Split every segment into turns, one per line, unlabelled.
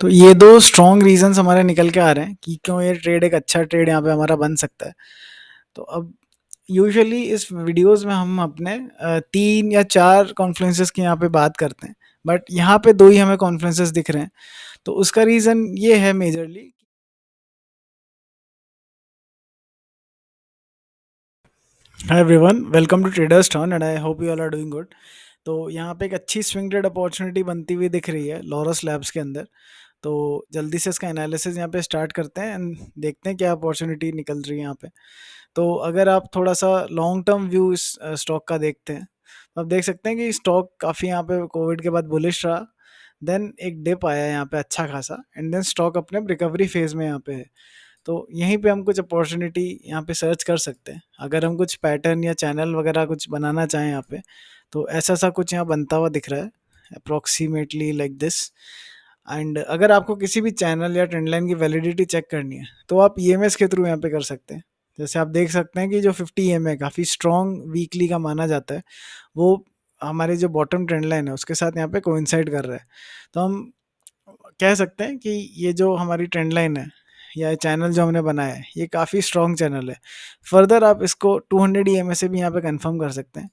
तो ये 2 strong reasons हमारे निकल के आ रहे हैं कि क्यों ये ट्रेड एक अच्छा ट्रेड यहाँ पे हमारा बन सकता है। तो अब यूजुअली इस वीडियोज़ में हम अपने 3 या 4 कॉन्फ्लुएंसेस की यहाँ पे बात करते हैं। बट यहाँ पे 2 ही हमें कॉन्फ्लुएंसेस दिख रहे हैं। तो उसका रीज़न ये है majorly. Hi everyone, welcome to traders turn and I hope you all are doing good. तो यहाँ पे एक अच्छी स्विंग ट्रेड अपॉर्चुनिटी बनती हुई दिख रही है लॉरस लैब्स के अंदर। तो जल्दी से इसका एनालिसिस यहाँ पे स्टार्ट करते हैं एंड देखते हैं क्या अपॉर्चुनिटी निकल रही है यहाँ पे। तो अगर आप थोड़ा सा लॉन्ग टर्म व्यू इस स्टॉक का देखते हैं तो आप देख सकते हैं कि स्टॉक काफ़ी यहाँ पे कोविड के बाद बुलिश रहा। देन एक डिप आया यहाँ पे अच्छा खासा एंड देन स्टॉक अपने रिकवरी फेज में यहाँ पे है। तो यहीं पे हम कुछ अपॉर्चुनिटी यहाँ पे सर्च कर सकते हैं अगर हम कुछ पैटर्न या चैनल वगैरह कुछ बनाना चाहें यहाँ पे। तो ऐसा सा कुछ यहाँ बनता हुआ दिख रहा है अप्रोक्सीमेटली लाइक दिस। एंड अगर आपको किसी भी चैनल या ट्रेंड लाइन की वैलिडिटी चेक करनी है तो आप ईएमएस के थ्रू यहाँ पे कर सकते हैं। जैसे आप देख सकते हैं कि जो 50 EM है काफ़ी स्ट्रॉन्ग वीकली का माना जाता है। वो हमारे जो बॉटम ट्रेंड लाइन है उसके साथ यहाँ पे कोइंसाइड कर रहा है। तो हम कह सकते हैं कि ये जो हमारी ट्रेंड लाइन है या चैनल जो हमने बनाया है ये काफ़ी स्ट्रॉन्ग चैनल है। फर्दर आप इसको 200 EMA से भी यहाँ पे कंफर्म कर सकते हैं।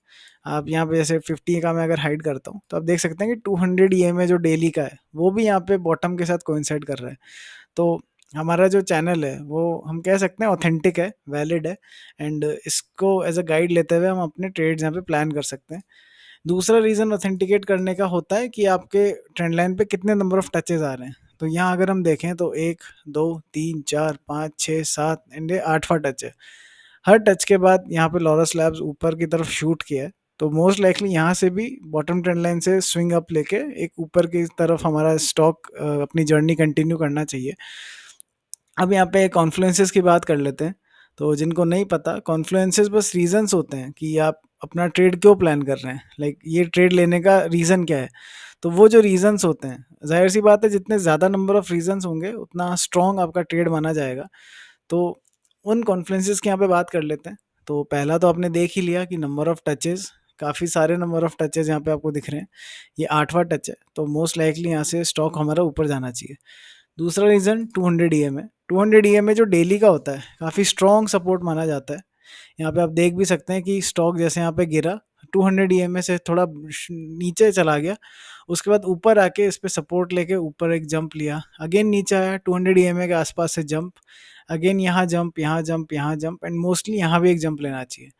आप यहाँ पे जैसे 50 का मैं अगर हाइड करता हूँ तो आप देख सकते हैं कि 200 EMA जो डेली का है वो भी यहाँ पे बॉटम के साथ कोइंसाइड कर रहा है। तो हमारा जो चैनल है वो हम कह सकते हैं ऑथेंटिक है, वैलिड है। एंड इसको एज अ गाइड लेते हुए हम अपने ट्रेड्स यहाँ पे प्लान कर सकते हैं। दूसरा रीज़न ऑथेंटिकेट करने का होता है कि आपके ट्रेंड लाइन पे कितने नंबर ऑफ टचेस आ रहे हैं। तो यहाँ अगर हम देखें तो 1, 2, 3, 4, 5, 6, 7 एंड ये 8वां टच है। हर टच के बाद यहाँ पे लॉरस लैब्स ऊपर की तरफ शूट किया है। तो मोस्ट लाइकली यहाँ से भी बॉटम ट्रेंड लाइन से स्विंग अप लेके एक ऊपर की तरफ हमारा स्टॉक अपनी जर्नी कंटिन्यू करना चाहिए। अब यहाँ पे कॉन्फ्लुएंसेस की बात कर लेते हैं। तो जिनको नहीं पता, कॉन्फ्लुएंसेस बस रीजंस होते हैं कि आप अपना ट्रेड क्यों प्लान कर रहे हैं, लाइक ये ट्रेड लेने का रीज़न क्या है। तो वो जो रीजंस होते हैं, जाहिर सी बात है जितने ज़्यादा नंबर ऑफ रीजंस होंगे उतना स्ट्रॉन्ग आपका ट्रेड माना जाएगा। तो उन कॉन्फ्लुएंसेस की यहाँ पे बात कर लेते हैं। तो पहला तो आपने देख ही लिया कि नंबर ऑफ टचेस, काफ़ी सारे नंबर ऑफ टचेस यहाँ पे आपको दिख रहे हैं। ये 8वां टच है तो मोस्ट लाइकली यहाँ से स्टॉक हमारा ऊपर जाना चाहिए। दूसरा रीज़न 200 EM है। 200 EM जो डेली का होता है काफ़ी स्ट्रॉन्ग सपोर्ट माना जाता है। यहाँ पे आप देख भी सकते हैं कि स्टॉक जैसे यहाँ पे गिरा 200 EM से थोड़ा नीचे चला गया। उसके बाद ऊपर आके इस पे सपोर्ट लेके ऊपर एक जंप लिया, अगेन नीचे आया 200 EM के आसपास से जंप, अगेन यहाँ जंप, यहाँ जंप, यहाँ जंप एंड मोस्टली यहाँ भी एक जंप लेना चाहिए।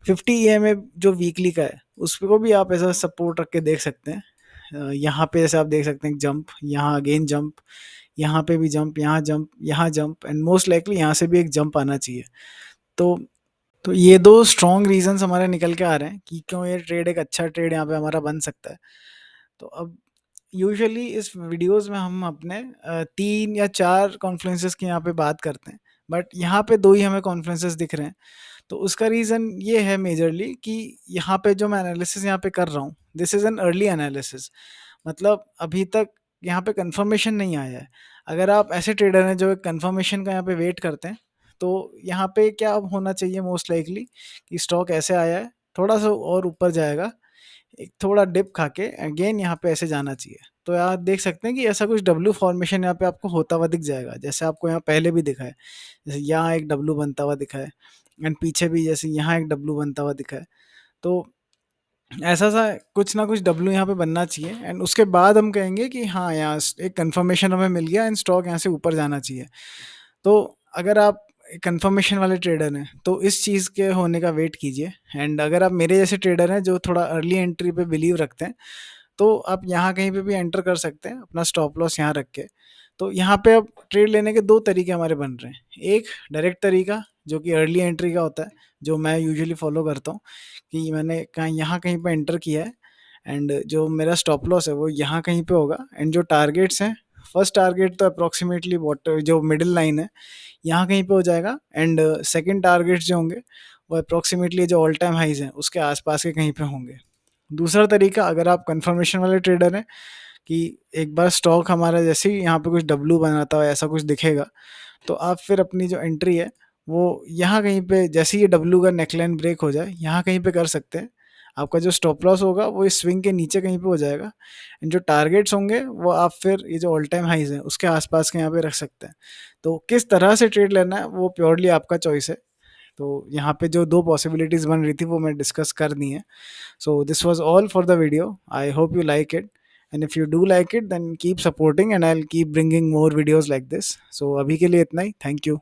50 EM जो वीकली का है उसको भी आप ऐसा सपोर्ट रख के देख सकते हैं। यहाँ पे जैसे आप देख सकते हैं जंप, यहाँ अगेन जंप, यहाँ पे भी जंप, यहाँ जंप एंड मोस्ट लाइकली यहाँ से भी एक जंप आना चाहिए। तो ये 2 स्ट्रॉन्ग रीज़न्स हमारे निकल के आ रहे हैं कि क्यों ये ट्रेड एक अच्छा ट्रेड यहाँ पे हमारा बन सकता है। तो अब यूजुअली इस वीडियोज़ में हम अपने 3 या 4 कॉन्फ्लुएंसेस की यहाँ पे बात करते हैं। बट यहाँ पे 2 ही हमें कॉन्फ्लुएंसेस दिख रहे हैं। तो उसका रीज़न ये है मेजरली कि यहाँ पे जो मैं एनालिसिस यहाँ पे कर रहा हूँ, this is an early analysis. मतलब अभी तक यहाँ पे कंफर्मेशन नहीं आया है। अगर आप ऐसे ट्रेडर हैं जो कंफर्मेशन का यहाँ पे वेट करते हैं तो यहाँ पे क्या होना चाहिए मोस्ट लाइकली कि स्टॉक ऐसे आया है, थोड़ा सा और ऊपर जाएगा, एक थोड़ा डिप खा के अगेन यहाँ पे ऐसे जाना चाहिए। तो आप देख सकते हैं कि ऐसा कुछ डब्ल्यू फॉर्मेशन यहाँ पे आपको होता हुआ दिख जाएगा, जैसे आपको यहाँ पहले भी दिखा है। जैसे यहाँ एक डब्ल्यू बनता हुआ दिखा है एंड पीछे भी जैसे यहाँ एक डब्ल्यू बनता हुआ दिखा है। तो ऐसा सा कुछ ना कुछ डब्ल्यू यहाँ पे बनना चाहिए एंड उसके बाद हम कहेंगे कि हाँ यहाँ एक कंफर्मेशन हमें मिल गया एंड स्टॉक यहाँ से ऊपर जाना चाहिए। तो अगर आप कंफर्मेशन वाले ट्रेडर हैं तो इस चीज़ के होने का वेट कीजिए। एंड अगर आप मेरे जैसे ट्रेडर हैं जो थोड़ा अर्ली एंट्री पे बिलीव रखते हैं तो आप यहाँ कहीं पे भी एंटर कर सकते हैं अपना स्टॉप लॉस यहाँ रख के। तो यहाँ पे अब ट्रेड लेने के 2 तरीके हमारे बन रहे हैं। एक डायरेक्ट तरीका जो कि अर्ली एंट्री का होता है, जो मैं यूजुअली फॉलो करता हूँ कि मैंने कहीं यहाँ कहीं पे एंटर किया है एंड जो मेरा स्टॉप लॉस है वो यहाँ कहीं पे होगा एंड जो टारगेट्स हैं, फर्स्ट टारगेट तो अप्रॉक्सीमेटली जो मिडिल लाइन है यहाँ कहीं पे हो जाएगा एंड सेकंड टारगेट्स जो होंगे वो अप्रॉक्सीमेटली जो ऑल टाइम हाइज हैं उसके आसपास के कहीं पे होंगे। दूसरा तरीका, अगर आप कंफर्मेशन वाले ट्रेडर हैं कि एक बार स्टॉक हमारा जैसे ही यहाँ पे कुछ डब्लू बनाता हो ऐसा कुछ दिखेगा तो आप फिर अपनी जो एंट्री है वो यहाँ कहीं पे जैसे ही ये डब्लू का नेकलाइन ब्रेक हो जाए यहाँ कहीं पे कर सकते हैं। आपका जो स्टॉप लॉस होगा वो इस स्विंग के नीचे कहीं पे हो जाएगा, एंड जो टारगेट्स होंगे वो आप फिर ये जो ऑल टाइम हाइज हैं उसके आसपास के यहाँ पे रख सकते हैं। तो किस तरह से ट्रेड लेना है वो प्योरली आपका चॉइस है। तो यहाँ पे जो दो पॉसिबिलिटीज बन रही थी वो मैं डिस्कस कर दी है। So this was all for the video. I hope you like it. And if you do like it, then keep supporting and I'll keep bringing more videos like this. So अभी के लिए इतना ही. Thank you.